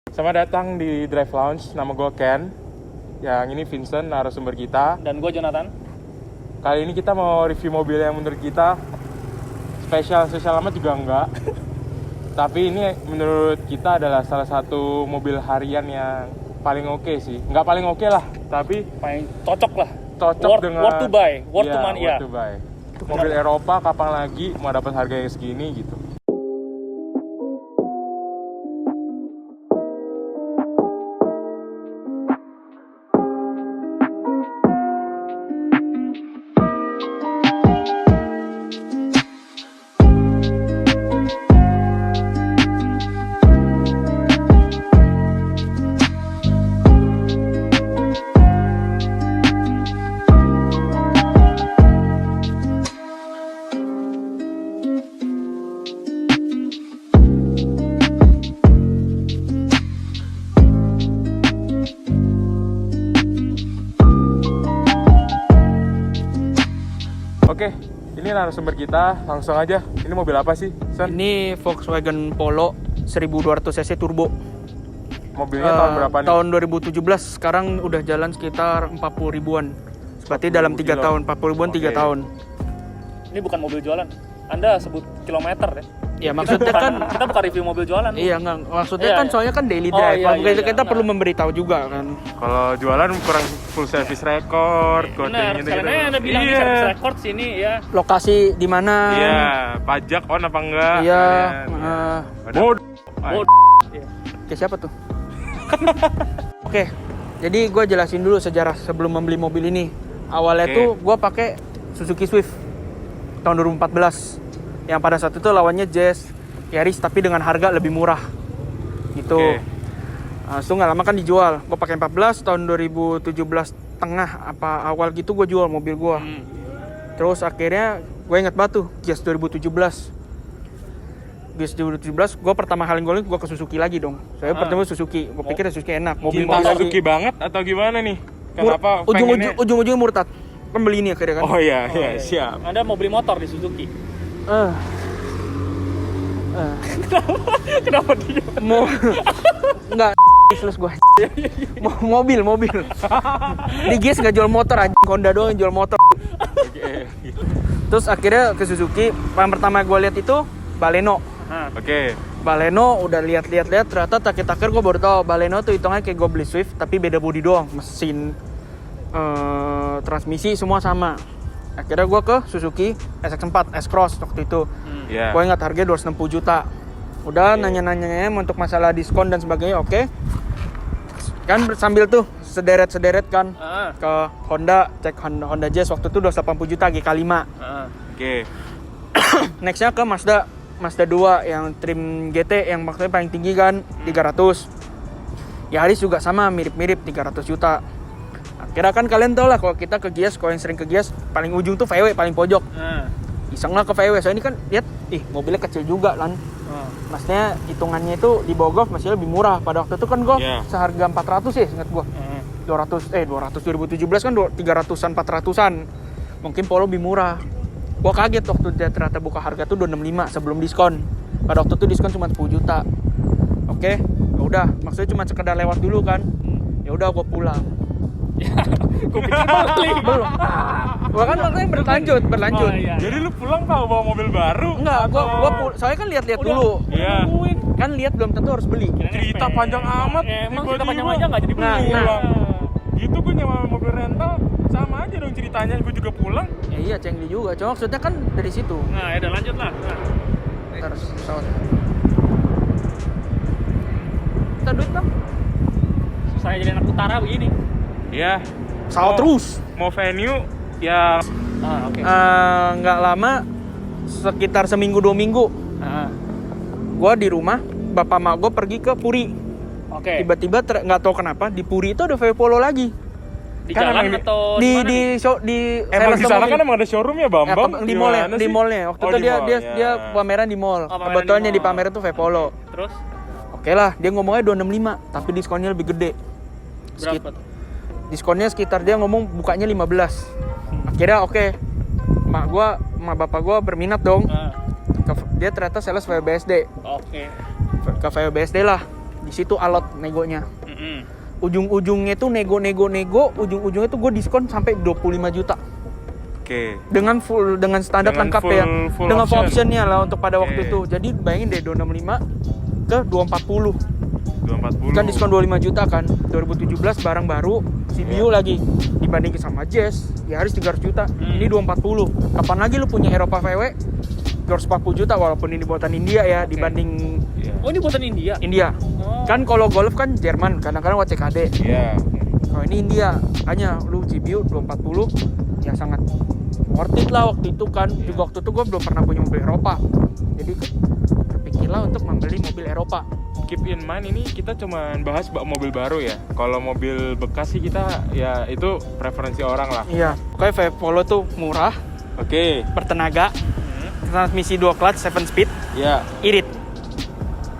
Selamat datang di Drive Lounge. Nama gue Ken. Yang ini Vincent, narasumber kita. Dan gue Jonathan. Kali ini kita mau review mobil yang menurut kita spesial amat juga enggak. Tapi ini menurut kita adalah salah satu mobil harian yang paling oke sih. Enggak paling oke lah, tapi Paling cocok lah. cocok dengan worth to buy, worth to money ya. worth to buy. Mobil Eropa kapan lagi mau dapat harga yang segini gitu. Oke, ini narasumber kita, langsung aja. Ini mobil apa sih, Sen? Ini Volkswagen Polo 1200 cc turbo. Mobilnya tahun berapa nih? Tahun 2017, sekarang udah jalan sekitar 40 ribuan. Berarti 40 dalam 3 kilo. tahun, 40 ribuan 3 Oke. tahun. Ini bukan mobil jualan. Anda sebut kilometer ya. Ya maksudnya kan Kita bukan review mobil jualan. iya enggak, maksudnya Iya, kan iya. soalnya kan daily Oh, drive. iya, Makanya iya, kita iya. perlu memberitahu juga kan. Kalau jualan kurang full service record, Benar, gitu. karena Anda bilang di service record sini ya. Lokasi di mana? Iya, pajak on apa enggak? Iya, Kalian. Bodoh. Oke, siapa tuh? Oke. Jadi gue jelasin dulu sejarah sebelum membeli mobil ini. Awalnya Oke. tuh gue pakai Suzuki Swift tahun 2014. Yang pada saat itu lawannya Jazz, Yaris tapi dengan harga lebih murah. Gitu. Oke. Itu nggak lama kan dijual. Gue pakai 14 tahun 2017 tengah apa awal gitu gue jual mobil gue. Terus akhirnya gue inget banget tuh Jazz 2017. Jazz 2017 gue pertama kali gue ke Suzuki lagi dong. Saya pertama Suzuki. Gue pikir Suzuki enak. Mobil Cinta mahal. Suzuki banget atau gimana nih? Kenapa pengennya? Ujung-ujungnya murtad. Kan beli ini akhirnya kan. Oh iya, iya, siap. Anda mau beli motor di Suzuki. Kenapa dia? Mau enggak selesai gue. Mobil. Di GS nggak jual motor aja. Honda doang yang jual motor. Oke. Terus akhirnya ke Suzuki. Yang pertama gue lihat itu Baleno. Oke. Baleno udah lihat ternyata takir gue baru tahu Baleno tuh hitungannya kayak gue beli Swift tapi beda body doang, mesin, transmisi semua sama. Akhirnya gue ke Suzuki SX4 S-Cross waktu itu. Iya. Gue ingat harganya 260 juta. Udah nanya-nanyanya untuk masalah diskon dan sebagainya, oke. Kan sambil tuh sederet kan ke Honda, cek Honda Jazz waktu itu 280 juta GK5. Oke. Nextnya ke Mazda 2 yang trim GT yang maksudnya paling tinggi kan 300. Yaris juga sama mirip-mirip 300 juta. Akhirnya kan kalian tau lah kalau kita ke Gias, kalau yang sering ke Gias paling ujung tuh VW paling pojok. Iseng lah ke VW, soalnya ini kan lihat, mobilnya kecil juga kan. Maksudnya hitungannya itu di bawah Golf masih lebih murah. Pada waktu itu kan Golf seharga 400 ya ingat gua. 200 2017 kan 300-an 400-an. Mungkin Polo lebih murah. Gua kaget waktu dia ternyata buka harga tuh 265 sebelum diskon. Pada waktu itu diskon cuma 10 juta. Oke, ya udah, maksudnya cuma sekedar lewat dulu kan. Ya udah gua pulang. Gue pikir beli. Belum. Gua kan makanya berlanjut. Oh, iya. Jadi lu pulang tahu bawa mobil baru? Enggak, soalnya kan lihat-lihat dulu. Iya. Kan lihat belum tentu harus beli. Cerita panjang amat. Emang Tiba-tiba. cerita panjang aja nggak jadi beli. Nah. Gitu gue nyewa mobil rental sama aja dong ceritanya. Gue juga pulang. Ya iya, cengli juga. Cuma maksudnya kan dari situ. Nah, ya udah lanjut lah. Terus pesawat. Kita duit bang. Saya jadi anak utara begini. Iya. Pesawat terus. Mau venue ya Oke. Nggak lama, sekitar seminggu 2 minggu. Gue di rumah, bapak mak gue pergi ke Puri. Oke. Tiba-tiba nggak tahu kenapa di Puri itu ada VW Polo lagi. Di Kan jalan emang atau Di mana di nih? show di emang sales di sana mobil. kan emang ada showroom ya Bambang? di mallnya, Gimana di sih? mallnya. Waktu Oh, itu di dia mall, dia ya. dia pameran di mall. Oh, pameran Kebetulannya di di mall. pameran tuh VW Polo. Terus Oke lah, dia ngomongnya 265, tapi diskonnya lebih gede. berapa tuh? Diskonnya sekitar dia ngomong bukanya 15. Akhirnya oke. Mak bapak gua berminat dong. Dia ternyata sales VBSD. Oke. Ke VBSD lah. Di situ alot negonya. Mm-mm. Ujung-ujungnya tuh nego, ujung-ujungnya tuh gue diskon sampai 25 juta. Oke. Dengan standar Dengan lengkap ya. full Dengan full option. optionnya lah untuk pada Oke. waktu itu. Jadi bayangin deh 265 ke 240. 240. Kan diskon 25 juta kan. 2017 barang baru, CBU lagi. Dibandingin sama Jazz, ya harus 300 juta. Ini 240. Kapan lagi lu punya Eropa VW 240 juta walaupun ini buatan India ya dibanding Iya. Oh, ini buatan India. India. Oh. Kan kalau Golf kan Jerman, kadang-kadang WCKD. Iya. Kalau ini India, makanya lu GPU 240 ya sangat worth it lah waktu itu kan. Juga waktu itu gue belum pernah punya mobil Eropa. Jadi terpikirlah untuk membeli mobil Eropa. Keep in mind ini kita cuma bahas mobil baru ya. Kalau mobil bekas sih kita ya itu preferensi orang lah. Iya, pokoknya VW Polo tuh murah, Oke. bertenaga, transmisi 2 clutch 7 speed, Ya. irit.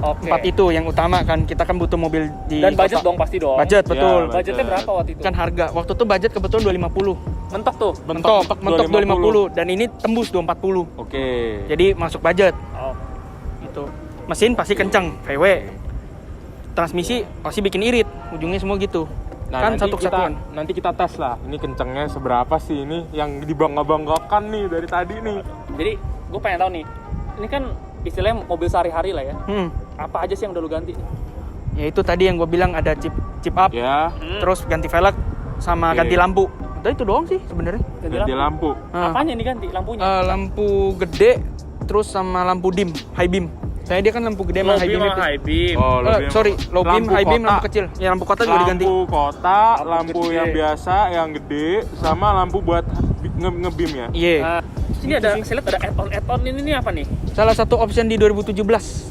Oke. 4 itu yang utama kan. Kita kan butuh mobil di Dan budget kota. dong pasti dong. Budget, betul. Ya, Budgetnya berapa waktu itu? Kan harga. Waktu itu budget kebetulan 250. Mentok tuh. Mentok 250 dan ini tembus 240. Oke. Jadi masuk budget. Oh. Gitu. Mesin pasti kencang, VW. Transmisi pasti bikin irit, ujungnya semua gitu. Nah, Kan nanti satu kesatuan. nanti kita tes lah. Ini kencengnya seberapa sih ini yang dibangga-banggakan nih dari tadi nih. Jadi gue pengen tahu nih. Ini kan istilahnya mobil sehari-hari lah ya. Apa aja sih yang udah lu ganti? Ya itu tadi yang gue bilang ada chip up, Ya. terus ganti velg sama Oke. ganti lampu. Udah itu doang sih sebenarnya. Ganti lampu. Apanya nih ganti lampunya? Lampu gede, terus sama lampu dim, high beam. Saya dia kan lampu gede sama high beam itu. high beam. Oh, Sorry, low beam, lampu high beam, kota. lampu kecil. Ya lampu kota juga diganti. Lampu kota, Lampu lampu gede. yang biasa, yang gede, sama lampu buat nge-beam ya. Iya. Nah, ini ada saya lihat ada add-on ini apa nih? Salah satu option di 2017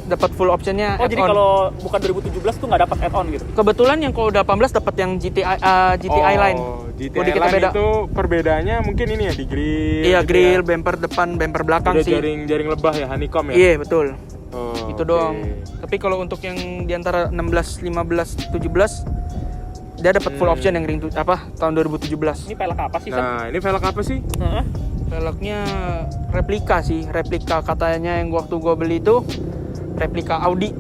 dapat full optionnya. Oh, jadi add-on. kalau bukan 2017 tuh nggak dapat add-on gitu. Kebetulan yang kalau udah 18 dapat yang GTI line. GTI Bodi kita line beda. itu perbedaannya mungkin ini ya di grill. Iya, gitu grill, ya. bumper depan, bumper belakang Udah sih. jaring lebah ya, honeycomb ya. Iya, betul. Oh, Itu oke. doang. Tapi kalau untuk yang di antara 16, 15, 17 dia dapat full option yang tahun 2017. Ini pelek apa sih, San? Nah, ini velg apa sih? Heeh. Velgnya replika sih, replika katanya yang waktu gua beli itu replika Audi.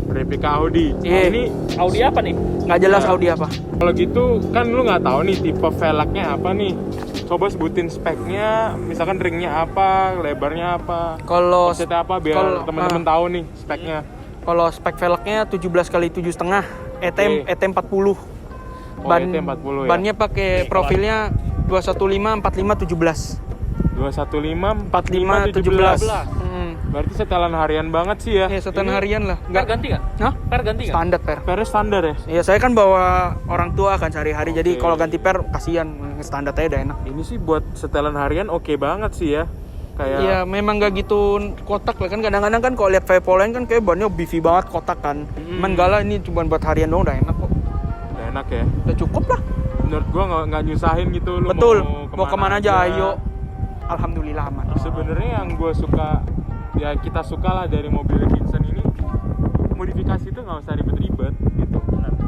Replika Audi. Iya. Ini Audi apa nih? Nggak jelas Nah. Audi apa. kalau gitu kan lu nggak tahu nih tipe velgnya apa nih. Coba sebutin speknya, misalkan ringnya apa, lebarnya apa, Kalau offsetnya apa biar kalau- teman-teman tahu nih speknya. Kalau spek velgnya 17 kali 7,5 ETM Oke. ETM 40. Oh, ETM 40 ya. Bannya pakai Nih, profilnya 215 45 17. 215 45 17. Berarti setelan harian banget sih ya. Ya setelan Ini harian lah. Per ganti nggak? Hah? Per ganti nggak? Standar per. pernya standar ya. Ya saya kan bawa orang tua kan sehari-hari, jadi Oke. kalau ganti per kasihan, standar aja udah enak. Ini sih buat setelan harian oke banget sih ya. Kayak Iya memang gak gitu kotak lah kan, kadang-kadang kan kalau lihat VW Polo kan kayak bannya beefy banget kotak kan. Cuman enggak lah, ini cuma buat harian doang udah enak kok. udah enak ya. Udah cukup lah. Menurut gua nggak nyusahin gitu lu. Betul. Mau kemana aja ayo. Alhamdulillah aman. Sebenarnya yang gue suka, ya kita suka lah dari mobil Vincent ini, modifikasi itu nggak usah ribet-ribet gitu.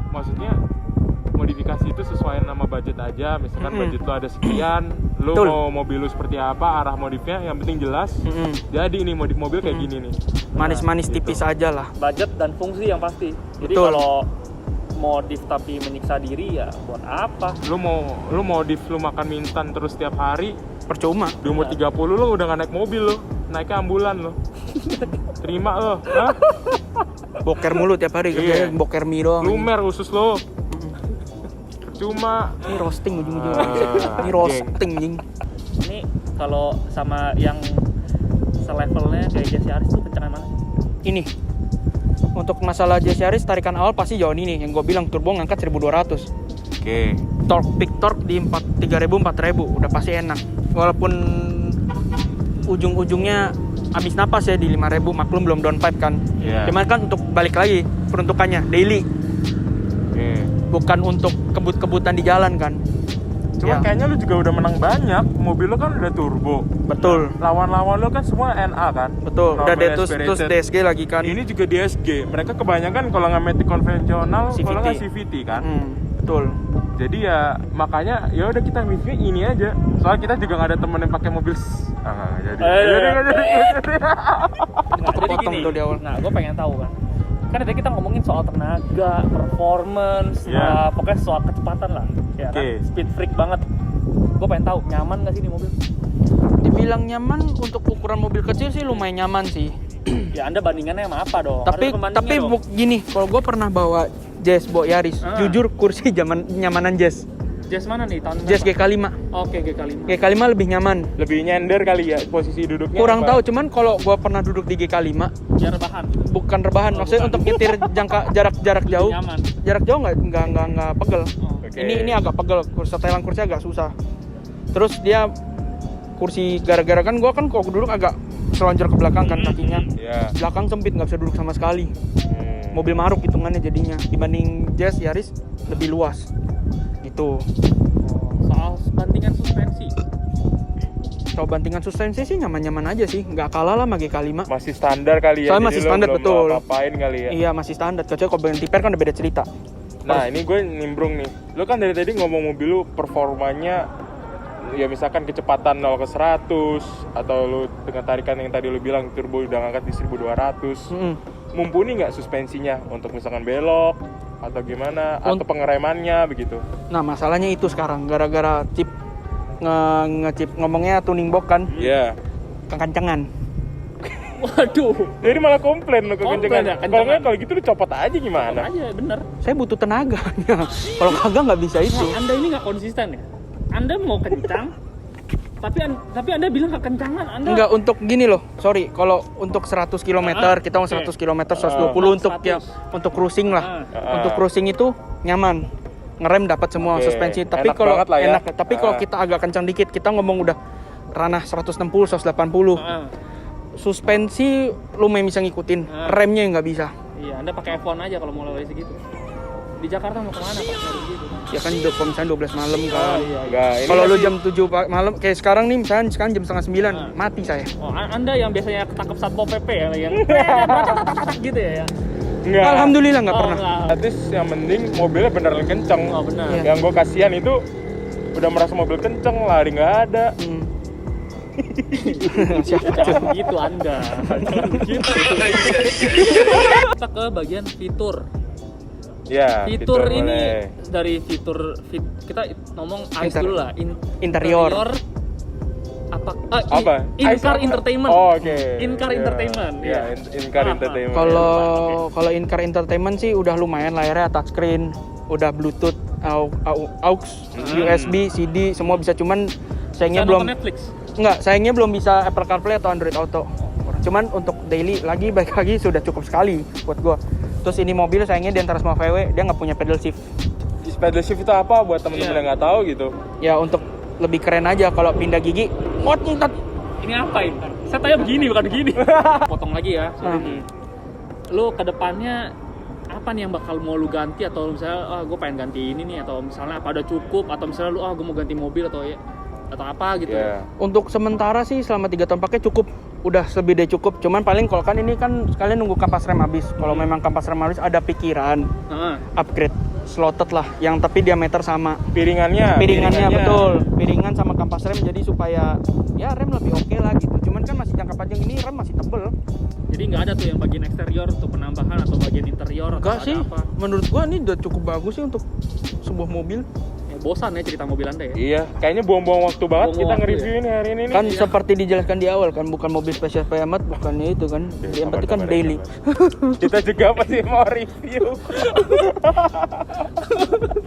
Maksudnya modifikasi itu sesuai nama budget aja. Misalkan budget lo ada sekian, lo Betul. mau mobil lo seperti apa, arah modifnya, yang penting jelas. Jadi ini modif mobil kayak gini nih. Manis-manis Gitu. tipis aja lah. Budget dan fungsi yang pasti. Jadi Betul. kalau modif tapi menyiksa diri ya buat apa? Lo modif, lo makan mie instan terus setiap hari. Percuma. Di umur 30 lo udah nggak naik mobil lo, naiknya ambulan lo. Terima lo, hah? Boker mulu tiap hari kerjanya Iya. boker mie doang. Lumer usus lo. Cuma Ini roasting ujung-ujungnya. Ah, Ini roasting anjing. Ini kalau sama yang selevelnya kayak Jesse Aris tuh kencengan mana? Ini untuk masalah Jesse Aris tarikan awal pasti jauh ini yang gue bilang turbo ngangkat 1200. oke. Torque peak torque di 3000 4000 udah pasti enak. Walaupun ujung-ujungnya habis napas ya di 5000, maklum belum downpipe kan. Iya. Cuman kan untuk balik lagi peruntukannya daily, Oke. bukan untuk kebut-kebutan di jalan kan. Cuma Ya. kayaknya lu juga udah menang banyak. Mobil lo kan udah turbo. Betul. Lawan-lawan lo kan semua NA kan. Betul. Udah Normal terus aspirated. DSG lagi kan. Ini juga DSG. Mereka kebanyakan kalau nggak Matic konvensional, CVT. kalau nggak CVT kan. Betul. Jadi ya makanya ya udah kita review ini aja. Soalnya kita juga nggak ada temen yang pakai mobil. Nggak jadi. Eh. Nggak jadi. Nah, jadi Kepotong gini. tuh di awal. Nah, gue pengen tahu kan. kan tadi kita ngomongin soal tenaga, performance, Yeah. pokoknya soal kecepatan lah, ya kan? Oke. Speed freak banget. Gue pengen tahu nyaman nggak sih ini mobil? Dibilang nyaman untuk ukuran mobil kecil sih lumayan nyaman sih. Ya Anda bandingannya sama apa dong? Tapi Ada pembandingnya dong. gini, kalau gue pernah bawa Jazz bawa Yaris, jujur kursi nyamanan Jazz. Jazz mana nih tahun Jazz berapa? GK5. Oke, GK5. GK5 lebih nyaman. Lebih nyender kali ya posisi duduknya. Kurang apa? tahu, cuman kalau gue pernah duduk di GK5 Biar rebahan. bukan rebahan, Oh, maksudnya bukan. untuk nyetir jarak jauh. Nyaman. Jarak jauh nggak pegel. Oh. Oke. Ini agak pegel, setelan kursi agak susah. Terus dia kursi gara-gara kan gue kan kalau duduk agak selonjor ke belakang kan kakinya. Ya. Belakang sempit, nggak bisa duduk sama sekali. Hmm. Mobil maruk hitungannya jadinya. Dibanding Jazz Yaris lebih luas. Gitu. Soal bandingan suspensi. Kalau bantingan suspensi sih nyaman-nyaman aja sih, nggak kalah lah sama GK5. Masih standar kali ya. Soalnya jadi masih lo standar, belum betul. Apa-apain kali ya. Iya masih standar, kecuali kalau ganti per kan udah beda cerita. Nah, ini gue nimbrung nih. Lo kan dari tadi ngomong mobil lu performanya ya misalkan kecepatan 0 ke 100 atau lu dengan tarikan yang tadi lu bilang turbo udah ngangkat di 1200. Mumpuni nggak suspensinya untuk misalkan belok atau gimana atau pengeremannya begitu. Nah masalahnya itu sekarang gara-gara chip ngechip ngomongnya tuning box kan Iya. kekencengan. Waduh. Jadi malah komplain lo kekencengan. Komplain ya, Kalau nggak kencengan. kalau gitu lu copot aja gimana? Aja bener. Saya butuh tenaganya. Kalau kagak nggak bisa itu. Nah, Anda ini nggak konsisten ya? Anda mau kencang, tapi Anda bilang kekencangan. Anda Enggak untuk gini loh, sorry. Kalau untuk 100 km kita mau 100 km 120 untuk 100. ya untuk cruising lah. Untuk cruising itu nyaman. Ngerem dapat semua Oke, suspensi. Tapi enak kalau banget lah ya. enak, tapi kalau kita agak kencang dikit, kita ngomong udah ranah 160 180. Suspensi lumayan bisa ngikutin, remnya yang nggak bisa. Iya, Anda pakai F1 aja kalau mau lari segitu. Di Jakarta mau kemana Pak? Lari gitu. Ya kan kalau misalnya 12 malam kan. Enggak, ini Kalau lu masih- jam 7 malam kayak sekarang nih misalnya sekarang jam setengah 9 mati saya. Oh, Anda yang biasanya ketangkep Satpol PP ya, yang gitu ya? Enggak. Alhamdulillah nggak Oh, pernah. enggak. At least yang penting mobilnya beneran kenceng. Oh, benar. Iya. Yang gue kasihan itu udah merasa mobil kenceng, lari nggak ada. Siapa? Jangan gitu Anda. Jangan begitu. Kita ke bagian fitur. Ya, Fitur ini boleh. dari kita ngomong ICE Inter- dulu lah. Interior. Apa? Apa? In-car Ice- entertainment. Oh, oke. In-car Iya. entertainment. Iya, in-car Ah, entertainment. Kalau in-car entertainment sih udah lumayan layarnya touchscreen, udah Bluetooth, aux, USB, CD, semua bisa. Cuman sayangnya Bisa belum nonton Netflix. sayangnya belum bisa Apple CarPlay atau Android Auto. Cuman untuk daily baik lagi sudah cukup sekali buat gua. Terus ini mobil sayangnya di antara semua VW dia nggak punya pedal shift. Pedal shift itu apa buat temen-temen Iya. yang nggak tahu gitu? Ya untuk lebih keren aja kalau pindah gigi. Ini apa ini? Saya tanya begini bukan begini. Potong lagi ya. Lu ke depannya apa nih yang bakal mau lu ganti atau misalnya gue pengen ganti ini nih atau misalnya apa udah cukup atau misalnya lu gue mau ganti mobil atau apa gitu. Iya. Untuk sementara sih selama 3 tahun pakai cukup, udah lebih dari cukup. Cuman paling kalau kan ini kan sekalian nunggu kampas rem habis. Kalau memang kampas rem habis ada pikiran Heeh. upgrade slotted lah, yang tapi diameter sama. Piringannya Betul, piringan sama kampas rem jadi supaya ya rem lebih oke lah gitu. Cuman kan masih jangka panjang, ini rem masih tebel. Jadi nggak ada tuh yang bagian eksterior untuk penambahan atau bagian interior atau Enggak ada sih, apa? menurut gua ini udah cukup bagus sih untuk sebuah mobil. Ya, bosan ya cerita mobil Anda ya. Iya, kayaknya buang-buang waktu banget Buang-buang kita waktu nge-review ini hari ini nih. Kan seperti dijelaskan di awal kan, bukan mobil spesial amat, bukannya itu kan. Yang penting kan sabar, daily. Kita juga pasti mau review.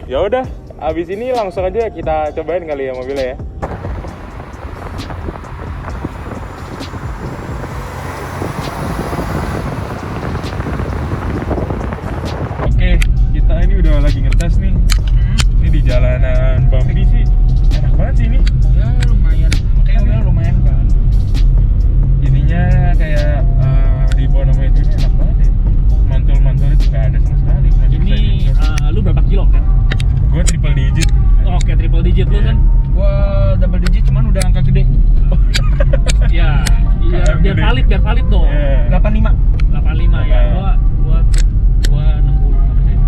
Ya udah, abis ini langsung aja kita cobain kali ya mobilnya ya. Oke, kita ini udah lagi ngetes nih. Ini di jalanan Bambi sih, enak banget sih ini. Ya lumayan, makanya lumayan kan. Ininya kayak di bawah namanya itu ini enak banget ya. Mantul-mantul itu nggak ada sama sekali. Masih bisa Ini diinjak. lu berapa kilo kan? Gue triple digit. Oke, triple digit lu kan? Gua double digit cuman udah angka gede. Ya, iya, biar valid dong. Yeah. 85. 85 ya. Gua 60 persen.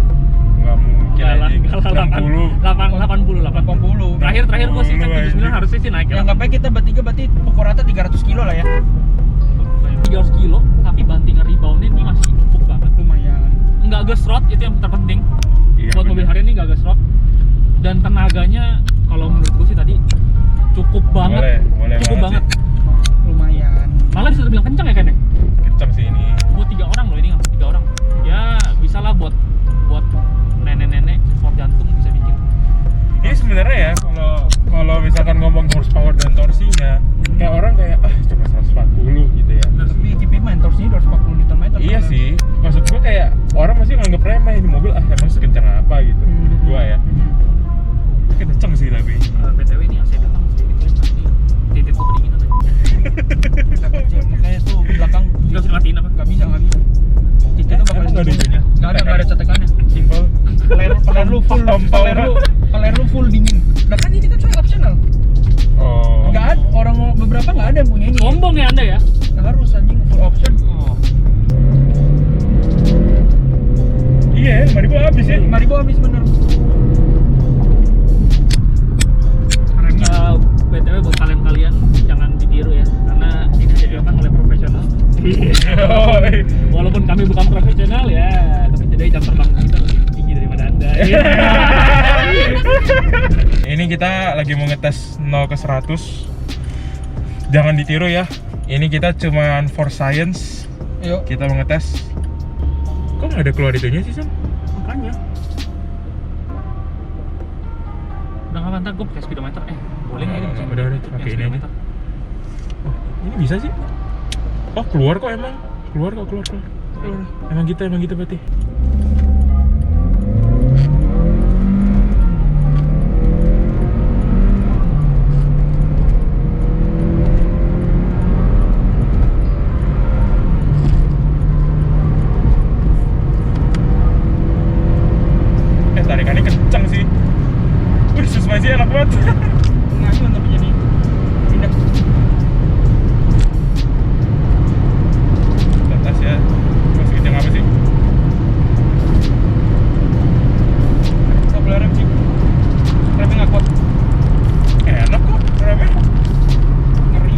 Nggak mungkin Enggak lah, anjing. 80. 80. Terakhir gua sih cek 80 79 anjing. harusnya sih naik Ya ya. anggapnya kita bertiga berarti pokok rata 300 kilo lah ya. 300 kilo, tapi bantingan reboundnya ini masih empuk banget. Lumayan. nggak gesrot, itu yang terpenting. Iya, Buat mobil bener. harian ini nggak gesrot. Dan tenaganya kalau menurut gue sih tadi cukup banget. Boleh Cukup banget. sih. Lumayan. Malah bisa dibilang kencang ya kan ya? Kencang sih ini. Buat 3 orang loh ini, nggak 3 orang. Ya bisa lah buat nenek-nenek sport jantung bisa bikin. Ini sebenarnya ya kalau misalkan ngomong horsepower dan torsinya, kayak orang kayak cuma 140 gitu ya. Tapi GP main torsinya 240 Nm. Iya sih, maksud gue kayak orang masih nganggep remeh ini mobil emang sekencang apa gitu. Gua ya. Kenceng sih tapi. BTW ini AC datang sedikit ya, nanti titik gue kedinginan aja. Makanya tuh belakang Nggak bisa dimatiin apa? nggak bisa. Titik itu bakal Emang nggak ada itunya? nggak ada cetekannya. Simpel. Peler lu full, peler lu full dingin. Nah kan ini kan cuma optional. Oh. Nggak ada, orang beberapa nggak ada yang punya ini. Sombong ya anda ya? Nggak harus anjing full option. Oh. Iya, 5.000 habis ya. 5.000 habis bener. Remnya BTW buat kalian jangan ditiru ya, karena ini hanya dilakukan oleh profesional. Walaupun kami bukan profesional ya, tapi jadi jam terbang kita lebih tinggi daripada anda. Ini kita lagi mau ngetes 0 ke 100. Jangan ditiru ya. Ini kita cuman for science. Yuk. Kita mau ngetes. Kok nggak ada keluar itunya sih, Sam? Makanya. Udah nggak ntar gue pakai speedometer. Boleh nggak ini? Udah, pakai ini aja. Ini bisa sih? Oh, keluar kok emang. Keluar. Emang gitu berarti. Tarikannya kencang sih. Wih, suspensi enak banget. Ngayu tapi jadi pindah. Atas ya. Masih kencang apa sih? Nggak boleh rem sih. Remnya nggak kuat. Enak kok remnya. Ngeri.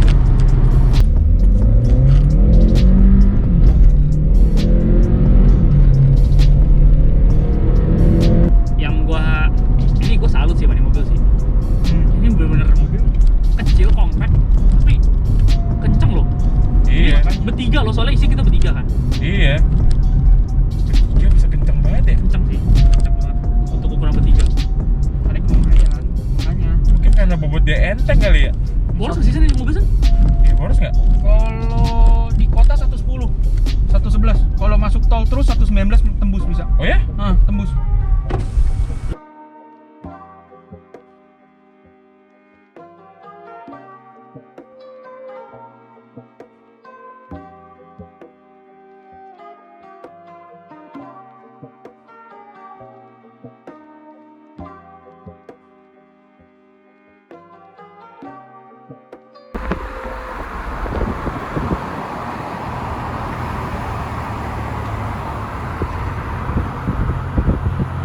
Ini gue salut sih sama ini mobil sih. Ini bener-bener mobil kecil, compact, tapi kenceng loh. Iya. Ini bertiga loh, soalnya isi kita bertiga kan. Iya. Dia bisa kencang banget ya. Kenceng sih, kenceng banget untuk ukuran bertiga. Tarik lumayan. Makanya. Mungkin karena bobot dia enteng kali ya. Boros nggak sih San, ini mobil San? Iya, boros nggak? Kalau di kota 110, 111. Kalau masuk tol terus 119 tembus bisa. Oh ya? Tembus.